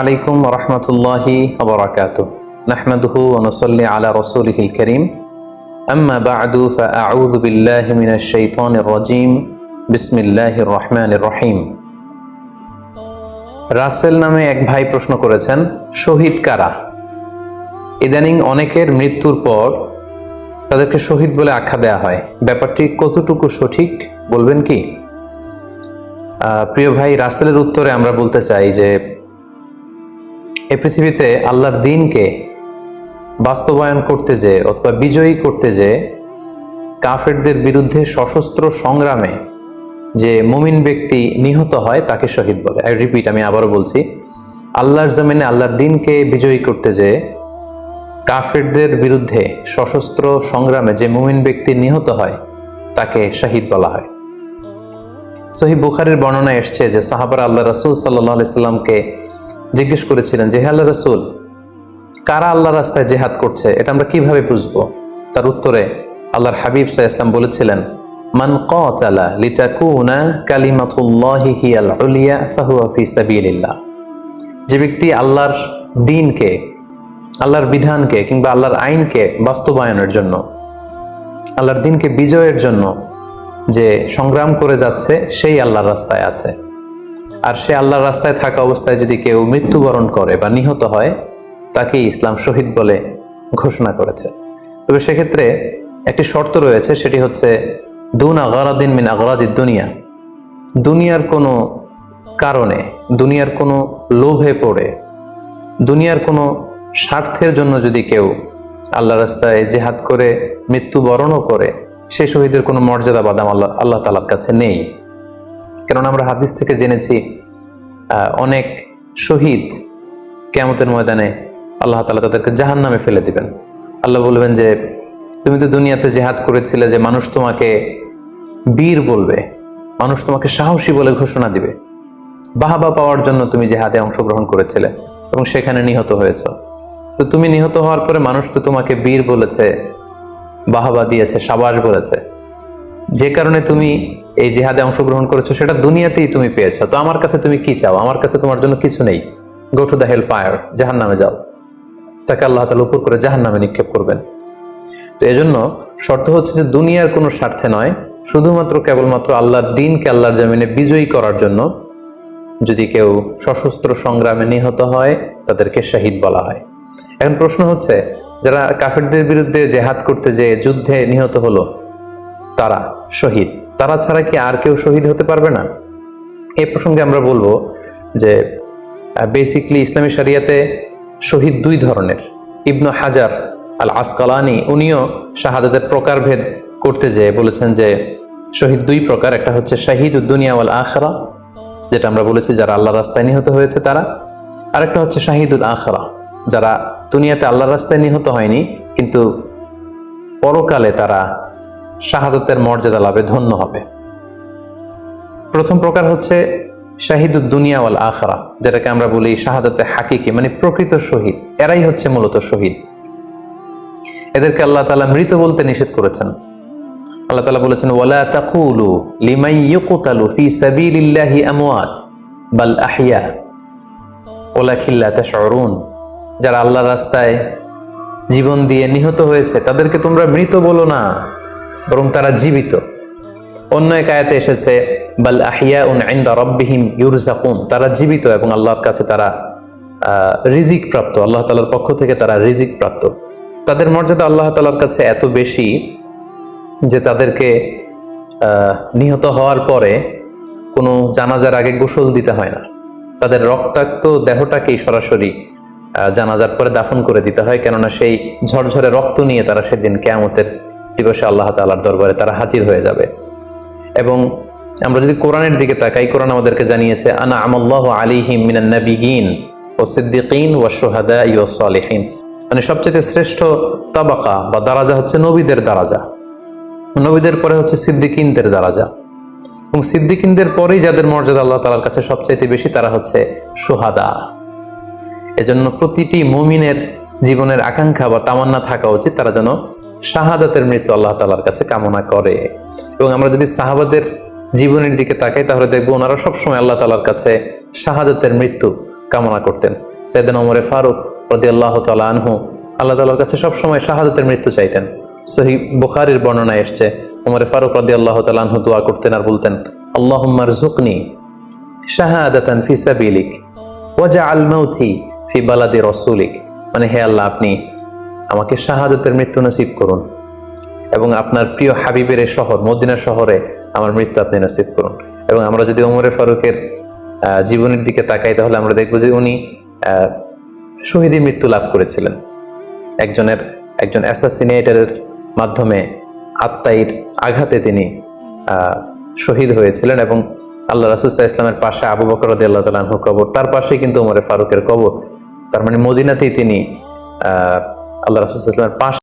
عليكم ورحمة الله وبركاته نحمده ونصلي على رسوله الكريم أما بعد فأعوذ بالله من الشيطان الرجيم بسم الله الرحمن الرحيم রাসেল নামে এক ভাই প্রশ্ন করেছেন, শহীদ কারা? ইদানিং অনেকের মৃত্যুর পর তাদেরকে শহীদ বলে আখ্যা দেয়া হয়। ব্যাপারটি কতটুকু সঠিক বলবেন কি? প্রিয় ভাই, রাসেলের উত্তরে আমরা বলতে চাই যে এই পৃথিবীতে আল্লাহর দ্বীনকে বাস্তবায়ন করতে যে অথবা বিজয়ী করতে যে কাফেরদের বিরুদ্ধে সশস্ত্র সংগ্রামে যে মুমিন ব্যক্তি নিহত হয় তাকে শহীদ বলে। আমি আবারও বলছি, আল্লাহর জমিনে আল্লাহর দ্বীনকে বিজয়ী করতে যে কাফেরদের বিরুদ্ধে সশস্ত্র সংগ্রামে যে মুমিন ব্যক্তি নিহত হয় তাকে শহীদ বলা হয়। সহিহ বুখারীর বর্ণনায় এসছে যে সাহাবারা আল্লাহ রাসূল সাল্লাল্লাহু আলাইহি সাল্লামকে জিজ্ঞেস করেছিলেন যে, হে আল্লাহ রাসূল, কারা আল্লাহর রাস্তায় জিহাদ করছে এটা আমরা কিভাবে বুঝবো? তার উত্তরে আল্লাহর হাবিব সাল্লাল্লাহু আলাইহি ওয়াসাল্লাম বলেছিলেন, মান কাতালা লিতাকুনা কালিমাতুল্লাহি হিয়াল উলিয়া ফাহুয়া ফি সাবিলিল্লাহ। যে ব্যক্তি আল্লাহর দ্বীনকে, আল্লাহর বিধানকে কিংবা আল্লাহর আইনকে বাস্তবায়নের জন্য, আল্লাহর দ্বীনকে বিজয়ের জন্য যে সংগ্রাম করে যাচ্ছে সেই আল্লাহর রাস্তায় আছে। আর সে আল্লাহর রাস্তায় থাকা অবস্থায় যদি কেউ মৃত্যুবরণ করে বা নিহত হয় তাকে ইসলাম শহীদ বলে ঘোষণা করেছে। তবে সেক্ষেত্রে একটি শর্ত রয়েছে, সেটি হচ্ছে দুনা গারাদিন মিন আগরাদিদ দুনিয়া। দুনিয়ার কোনো কারণে, দুনিয়ার কোনো লোভে পড়ে, দুনিয়ার কোনো স্বার্থের জন্য যদি কেউ আল্লাহ রাস্তায় জিহাদ করে মৃত্যুবরণও করে, সেই শহীদের কোনো মর্যাদা বাদাম আল্লাহ তাআলার কাছে নেই। কারণ আমরা হাদিস থেকে জেনেছি অনেক শহীদ কিয়ামতের ময়দানে আল্লাহ তাআলা তাদেরকে জাহান্নামে ফেলে দিবেন। আল্লাহ বলবেন যে, তুমি তো দুনিয়াতে জিহাদ করেছিলে যে মানুষ তোমাকে বীর বলবে, মানুষ তোমাকে সাহসী বলে ঘোষণা দিবে, বাহাবা পাওয়ার জন্য তুমি জিহাদে অংশগ্রহণ করেছিলে এবং সেখানে নিহত হয়েছ। তো তুমি নিহত হওয়ার পরে মানুষ তো তোমাকে বীর বলেছে, বাহাবা দিয়েছে, সাবাস বলেছে, যে কারণে তুমি এই জিহাদে অংশগ্রহণ করেছো সেটা দুনিয়াতেই তুমি পেয়েছো। তো আমার কাছে তুমি কি চাও? আমার কাছে তোমার জন্য কিছু নেই। Go to the hell fire, জাহান্নামে যাও। তাকে আল্লাহ তাআলা উপর করে জাহান্নামে নিক্ষেপ করবেন। তো এজন্য শর্ত হচ্ছে যে দুনিয়ার কোনো স্বার্থে নয়, শুধুমাত্র কেবলমাত্র আল্লাহর দ্বীনকে আল্লাহর জমিনে বিজয়ী করার জন্য যদি কেউ সশস্ত্র সংগ্রামে নিহত হয় তাদেরকে শহীদ বলা হয়। এখন প্রশ্ন হচ্ছে, যারা কাফেরদের বিরুদ্ধে জিহাদ করতে যে যুদ্ধে নিহত হলো তারা শহীদ, তারা ছাড়া কি আর কেউ শহীদ হতে পারবে না? এই প্রসঙ্গে আমরা বলবো যে বেসিকলি ইসলামী শরিয়াতে শহীদ দুই ধরনের। ইবনু হাজার আল আসকালানি উনিও শাহাদাতের প্রকারভেদ করতে যেয়ে বলেছেন যে শহীদ দুই প্রকার। একটা হচ্ছে শাহিদুদ দুনিয়া ওয়াল আখিরা, যেটা আমরা বলেছি যারা আল্লাহর রাস্তায় নিহত হয়েছে তারা। আরেকটা হচ্ছে শাহিদুল আখিরা, যারা দুনিয়াতে আল্লাহর রাস্তায় নিহত হয়নি কিন্তু পরকালে তারা শাহাদাতের মর্যাদা লাভে ধন্য হবে। প্রথম প্রকার হচ্ছে শাহিদুদ দুনিয়া ওয়াল আখিরা, যেটাকে আমরা বলি শাহাদাতে হাকিকি, মানে প্রকৃত শহীদ। এরাই হচ্ছে মূলত শহীদ। এদেরকে আল্লাহ তাআলা মৃত বলতে নিষেধ করেছেন। আল্লাহ তাআলা বলেছেন, ওয়ালা তাকুলু লিমান ইউকতালু ফি সাবিলিল্লাহি আমওয়াত বাল আহইয়া ওয়ালাকিন লা তাশউরুন। যারা আল্লাহর রাস্তায় জীবন দিয়ে নিহত হয়েছে তাদেরকে তোমরা মৃত বলো না, বরং তারা জীবিত। অন্য এক আয়াতে এসেছে, বাল আহিয়াউন ইনদা রাব্বিহিম ইউরযাকুন। তারা জীবিত এবং আল্লাহর কাছে তারা রিজিক প্রাপ্ত, আল্লাহ তাআলার পক্ষ থেকে তারা রিজিক প্রাপ্ত। তাদের মর্যাদা আল্লাহ তাআলার কাছে এত বেশি যে তাদেরকে নিহত হওয়ার পরে কোনো জানাজার আগে গোসল দিতে হয় না। তাদের রক্তাক্ত দেহটাকেই সরাসরি জানাজার পরে দাফন করে দিতে হয়, কেননা সেই ঝরঝরে রক্ত নিয়ে তারা সেদিন কিয়ামতের দিবসে আল্লাহ তাআলার দরবারে তারা হাজির হয়ে যাবে। এবং আমরা যদি কোরআনের দিকে তাকাই, কোরআন আমাদেরকে জানিয়েছে, আনা আমাল্লাহু আলাইহিম মিনান নাবিয়িন ওয়াস সিদ্দিকিন ওয়াশ শুহাদাই ওয়াস সালিহিন। মানে সবচেয়ে শ্রেষ্ঠ তাবাকা বা দারাজা হচ্ছে নবীদের দারাজা, নবীদের পরে হচ্ছে সিদ্দিকিনদের দারাজা, এবং সিদ্দিকিনদের পরেই যাদের মর্যাদা আল্লাহ তাআলার কাছে সবচাইতে বেশি তারা হচ্ছে শুহাদা। এজন্য প্রতিটি মুমিনের জীবনের আকাঙ্ক্ষা বা তামান্না থাকা উচিত তারা যেন শাহাদাতের মৃত্যু আল্লাহ তাআলার কাছে কামনা করে। এবং আমরা যদি সাহাবাদের জীবনের দিকে তাকাই তাহলে দেখবো ওনারা সবসময় আল্লাহ তাআলার কাছে শাহাদাতের মৃত্যু কামনা করতেন। সাইয়েদনা ওমরে ফারুক রাদিয়াল্লাহু তাআলা আনহু আল্লাহ তাআলার কাছে সবসময় শাহাদাতের মৃত্যু চাইতেন। সহিহ বুখারীর বর্ণনায় এসছে, ওমরে ফারুক রাদিয়াল্লাহু তাআলা আনহু দোয়া করতেন আর বলতেন, আল্লাহুম্মা রযুকনি শাহাদাতান ফি সাবিলিক ওয়াজআল মাউতি ফি বালাদি রাসূলিক। মানে হে আল্লাহ, আপনি আমাকে শাহাদাতের মৃত্যু নসিব করুন এবং আপনার প্রিয় হাবিবের এই শহর মদিনা শহরে আমার মৃত্যু আপনি নসিব করুন। এবং আমরা যদি ওমরে ফারুকের জীবনের দিকে তাকাই তাহলে আমরা দেখব যে উনি শহীদি মৃত্যু লাভ করেছিলেন। একজন অ্যাসাসিনেটরের মাধ্যমে আত্মাইর আঘাতে তিনি শহীদ হয়েছিলেন এবং আল্লাহ রাসূল সাল্লাল্লাহু আলাইহি ওয়াসাল্লামের পাশে আবু বকর রাদিয়াল্লাহু তাআলা আনহু কবর, তার পাশেই কিন্তু ওমরে ফারুকের কবর। তার মানে মদিনাতেই তিনি আল্লাহ রাসূল সাল্লাল্লাহু আলাইহি ওয়াসাল্লামের পাশে